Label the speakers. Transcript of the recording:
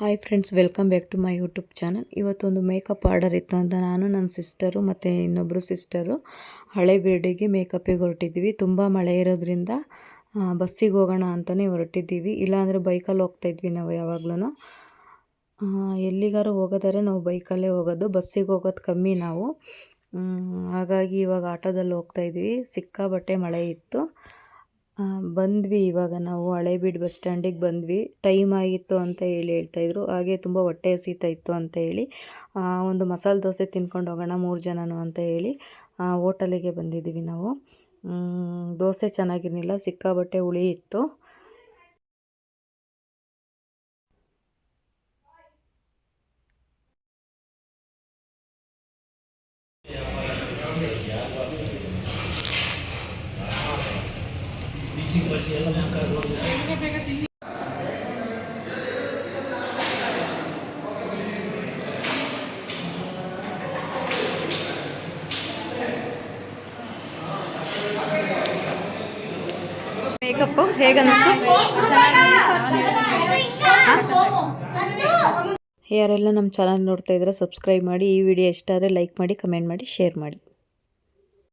Speaker 1: Hi friends, welcome back to my YouTube channel. ಇವತ್ತೊಂದು makeup order ಇತ್ತು ಅಂತ ನಾನು, ನನ್ನ ಸಿಸ್ಟರು ಮತ್ತು ಇನ್ನೊಬ್ಬರು ಸಿಸ್ಟರು ಹಳೇಬೀಡಿಗೆ ಮೇಕಪ್ಪಿಗೆ ಹೊರಟಿದ್ವಿ. ತುಂಬ ಮಳೆ ಇರೋದ್ರಿಂದ ಬಸ್ಸಿಗೆ ಹೋಗೋಣ ಅಂತಲೇ ಹೊರಟಿದ್ದೀವಿ. ಇಲ್ಲಾಂದರೆ ಬೈಕಲ್ಲಿ ಹೋಗ್ತಾಯಿದ್ವಿ ನಾವು ಯಾವಾಗ್ಲೂ. ಎಲ್ಲಿಗಾರು ಹೋಗೋದಾದ್ರೆ ನಾವು ಬೈಕಲ್ಲೇ ಹೋಗೋದು, ಬಸ್ಸಿಗೆ ಹೋಗೋದು ಕಮ್ಮಿ ನಾವು. ಹಾಗಾಗಿ ಇವಾಗ ಆಟೋದಲ್ಲಿ ಹೋಗ್ತಾಯಿದ್ವಿ. ಸಿಕ್ಕಾಬಟ್ಟೆ ಮಳೆ ಇತ್ತು. ಬಂದ್ವಿ. ಇವಾಗ ನಾವು ಹಳೇಬೀಡು ಬಸ್ ಸ್ಟ್ಯಾಂಡಿಗೆ ಬಂದ್ವಿ. ಟೈಮ್ ಆಗಿತ್ತು ಅಂತ ಹೇಳ್ತಾಯಿದ್ರು. ಹಾಗೆ ತುಂಬ ಹೊಟ್ಟೆ ಹಸಿತಾ ಇತ್ತು ಅಂತ ಹೇಳಿ ಒಂದು ಮಸಾಲೆ ದೋಸೆ ತಿನ್ಕೊಂಡು ಹೋಗೋಣ 3 ಜನನು ಅಂತ ಹೇಳಿ ಹೋಟೆಲಿಗೆ ಬಂದಿದ್ದೀವಿ ನಾವು. ದೋಸೆ ಚೆನ್ನಾಗಿರಲಿಲ್ಲ, ಸಿಕ್ಕಾಬಟ್ಟೆ ಹುಳಿ ಇತ್ತು. ಮೇಕಪ್ ಹೇಗೆ ಅನ್ನಿಸ್ತು? ಯಾರೆಲ್ಲ ನಮ್ಮ ಚಾನಲ್ ನೋಡ್ತಾ ಇದ್ರೆ ಸಬ್ಸ್ಕ್ರೈಬ್ ಮಾಡಿ. ಈ ವಿಡಿಯೋ ಇಷ್ಟ ಆದರೆ ಲೈಕ್ ಮಾಡಿ, ಕಮೆಂಟ್ ಮಾಡಿ, ಶೇರ್ ಮಾಡಿ.